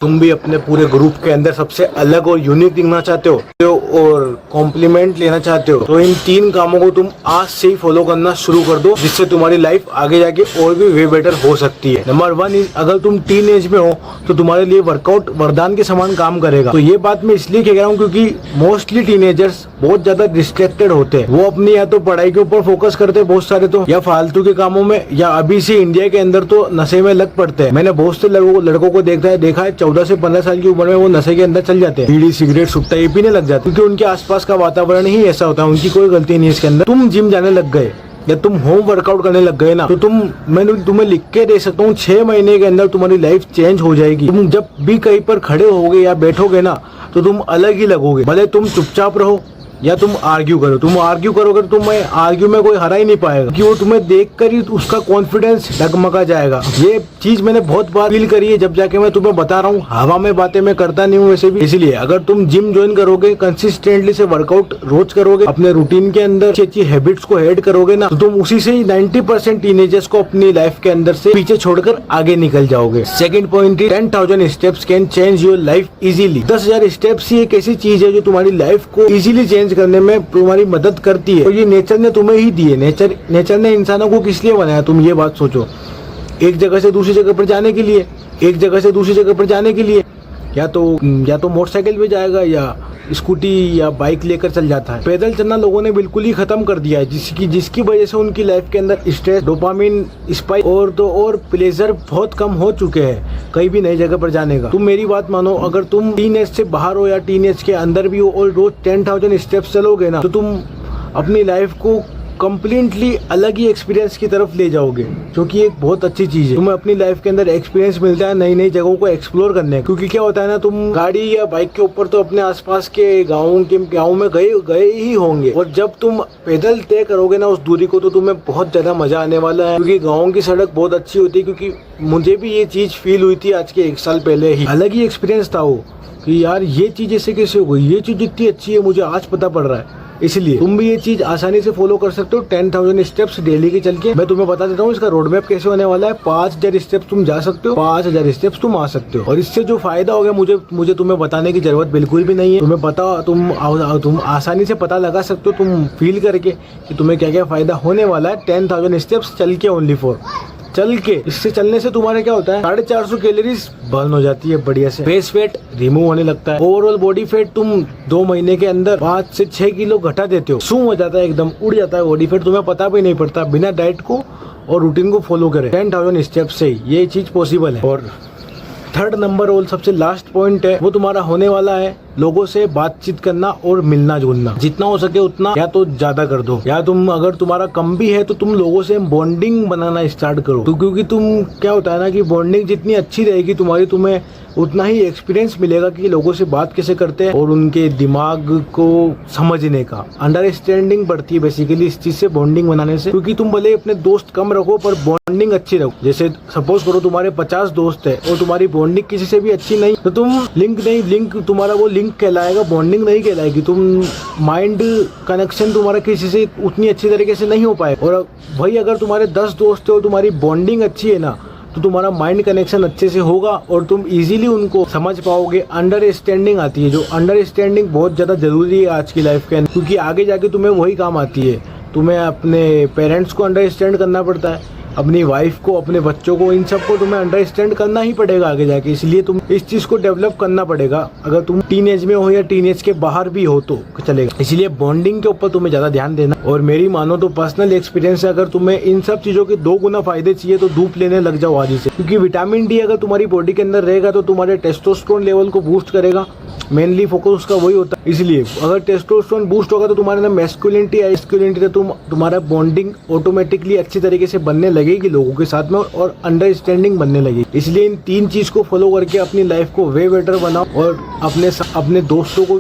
तुम भी अपने पूरे ग्रुप के अंदर सबसे अलग और यूनिक दिखना चाहते हो और कॉम्प्लीमेंट लेना चाहते हो तो इन 3 कामों को तुम आज से ही फॉलो करना शुरू कर दो, जिससे तुम्हारी लाइफ आगे जाके और भी वे बेटर हो सकती है। नंबर 1 इज, अगर तुम टीन एज में हो तो तुम्हारे लिए वर्कआउट वरदान के समान काम करेगा। तो ये बात मैं इसलिए कह रहा हूँ क्योंकि मोस्टली टीनेजर्स बहुत ज्यादा डिस्ट्रैक्टेड होते हैं। वो अपनी या तो पढ़ाई के ऊपर फोकस करते हैं बहुत सारे, तो या फालतू के कामों में, या अभी से इंडिया के अंदर तो नशे में लग पड़ते हैं। मैंने बहुत से लड़कों को देखा है 14 से 15 साल की उम्र में वो नशे के अंदर चल जाते हैं, बीड़ी सिगरेट सुट्टा ये पीने लग जाते हैं, क्योंकि उनके आसपास का वातावरण ही ऐसा होता है। उनकी कोई गलती नहीं है इसके अंदर। तुम जिम जाने लग गए या तुम होम वर्कआउट करने लग गए ना, तो मैं तुम्हें लिख के दे सकता हूँ 6 महीने के अंदर तुम्हारी लाइफ चेंज हो जाएगी। तुम जब भी कहीं पर खड़े होगे या बैठोगे ना तो तुम अलग ही लगोगे। भले तुम चुपचाप रहो या तुम आर्ग्यू करो। तुम आर्ग्यू करोगे तो तुम्हें आर्ग्यू में कोई हरा ही नहीं पाएगा, कि वो तुम्हें देखकर ही उसका कॉन्फिडेंस डगमगा जाएगा। ये चीज मैंने बहुत बार फील करी है, जब जाके मैं तुम्हें बता रहा हूँ। हवा में बातें मैं करता नहीं हूँ वैसे भी। इसलिए अगर तुम जिम ज्वाइन करोगे, कंसिस्टेंटली से वर्कआउट रोज करोगे, अपने रूटीन के अंदर अच्छी हैबिट्स को ऐड करोगे ना, तो तुम उसी से 90% टीनेजर्स को अपनी लाइफ के अंदर से पीछे छोड़कर आगे निकल जाओगे। Second point, 10,000 steps can change your life easily. 10,000 steps ही एक ऐसी चीज है जो तुम्हारी लाइफ को इजीली चेंज करने में तुम्हारी मदद करती है। और ये नेचर ने तुम्हें ही दी है। नेचर ने इंसानों को किस लिए बनाया, तुम ये बात सोचो। एक जगह से दूसरी जगह पर जाने के लिए, एक जगह से दूसरी जगह पर जाने के लिए या तो मोटरसाइकिल पे जाएगा या स्कूटी या बाइक लेकर चल जाता है। पैदल चलना लोगों ने बिल्कुल ही खत्म कर दिया है, जिसकी वजह से उनकी लाइफ के अंदर स्ट्रेस, डोपामिन स्पाइक और प्लेजर बहुत कम हो चुके हैं कहीं भी नई जगह पर जाने का। तुम मेरी बात मानो, अगर तुम टीनेज से बाहर हो या टीनेज के अंदर भी हो और रोज 10,000 स्टेप्स चलोगे ना, तो तुम अपनी लाइफ को कम्प्लीटली अलग ही एक्सपीरियंस की तरफ ले जाओगे, जो कि एक बहुत अच्छी चीज है। तुम्हें अपनी लाइफ के अंदर एक्सपीरियंस मिलता है नई नई जगहों को एक्सप्लोर करने का। क्योंकि क्या होता है ना, तुम गाड़ी या बाइक के ऊपर तो अपने आसपास के गाँव में गए ही होंगे, और जब तुम पैदल तय करोगे ना उस दूरी को, तो तुम्हें बहुत ज्यादा मजा आने वाला है। क्योंकि गाँव की सड़क बहुत अच्छी होती है। क्योंकि मुझे भी ये चीज फील हुई थी आज के 1 साल पहले ही। अलग ही एक्सपीरियंस था वो, कि यार ये चीज ऐसे कैसे हो गई, ये चीज इतनी अच्छी है, मुझे आज पता पड़ रहा है। इसलिए तुम भी ये चीज आसानी से फॉलो कर सकते हो। 10,000 स्टेप्स डेली के चल के मैं तुम्हें बता देता हूँ इसका रोड मैप कैसे होने वाला है। 5,000 स्टेप्स तुम जा सकते हो, 5,000 स्टेप्स तुम आ सकते हो। और इससे जो फायदा होगा मुझे तुम्हें बताने की जरूरत बिल्कुल भी नहीं है। तुम्हें पता, तुम आसानी से पता लगा सकते हो, तुम फील करके, कि तुम्हें क्या क्या फायदा होने वाला है 10,000 स्टेप्स चल के, ओनली फॉर चल के। इससे चलने से तुम्हारे क्या होता है, 450 कैलोरीज बर्न हो जाती है बढ़िया से। फेस फैट रिमूव होने लगता है। ओवरऑल बॉडी फैट तुम 2 महीने के अंदर 5 से 6 किलो घटा देते हो। सूम हो जाता है, एकदम उड़ जाता है बॉडी फैट, तुम्हें पता भी नहीं पड़ता, बिना डाइट को और रूटीन को फॉलो करे। 10,000 स्टेप्स से ये चीज पॉसिबल है। और थर्ड नंबर और सबसे लास्ट पॉइंट है, वो तुम्हारा होने वाला है लोगों से बातचीत करना और मिलना जुलना। जितना हो सके उतना या तो ज्यादा कर दो, या अगर तुम्हारा कम भी है तो तुम लोगों से बॉन्डिंग बनाना स्टार्ट करो। तो क्योंकि तुम क्या होता है ना, कि बॉन्डिंग जितनी अच्छी रहेगी तुम्हारी, तुम्हें उतना ही एक्सपीरियंस मिलेगा कि लोगों से बात कैसे करते हैं और उनके दिमाग को समझने का अंडरस्टैंडिंग बढ़ती है बेसिकली इस चीज से, बॉन्डिंग बनाने से। क्योंकि तुम भले अपने दोस्त कम रखो पर बॉन्डिंग अच्छी रखो। जैसे सपोज करो तुम्हारे 50 दोस्त है और तुम्हारी बॉन्डिंग किसी से भी अच्छी नहीं, तो तुम लिंक तुम्हारा वो लिंक कहलाएगा, बॉन्डिंग नहीं कहलाएगी। तुम माइंड कनेक्शन तुम्हारा किसी से उतनी अच्छी तरीके से नहीं हो पाए। और वही अगर तुम्हारे 10 दोस्त है और तुम्हारी बॉन्डिंग अच्छी है ना, तो तुम्हारा माइंड कनेक्शन अच्छे से होगा और तुम इजीली उनको समझ पाओगे। अंडरस्टैंडिंग आती है, जो अंडरस्टैंडिंग बहुत ज्यादा जरूरी है आज की लाइफ के अंदर, क्योंकि आगे जाके तुम्हें वही काम आती है। तुम्हें अपने पेरेंट्स को अंडरस्टैंड करना पड़ता है, अपनी वाइफ को, अपने बच्चों को, इन सबको तुम्हें अंडरस्टैंड करना ही पड़ेगा आगे जाके। इसलिए तुम इस चीज को डेवलप करना पड़ेगा। अगर तुम टीनेज में हो या टीनेज के बाहर भी हो तो चलेगा। इसलिए बॉन्डिंग के ऊपर तुम्हें ज्यादा ध्यान देना। और मेरी मानो तो पर्सनल एक्सपीरियंस है, अगर तुम्हें इन सब चीजों के 2 गुना फायदे चाहिए तो धूप लेने लग जाओ आज से। क्योंकि विटामिन डी अगर तुम्हारी बॉडी के अंदर रहेगा तो तुम्हारे टेस्टोस्टेरोन लेवल को बूस्ट करेगा। मेनली फोकस उसका वही होता है। इसलिए अगर टेस्टोस्टेरोन बूस्ट होगा तो तुम्हारे अंदर मैस्कुलिनिटी तुम्हारा बॉन्डिंग ऑटोमेटिकली अच्छी तरीके से बनने लगेगी लोगों के साथ में, और अंडरस्टैंडिंग बनने लगेगी। इसलिए इन 3 चीज को फॉलो करके अपनी लाइफ को वे बेटर बनाओ और अपने दोस्तों को भी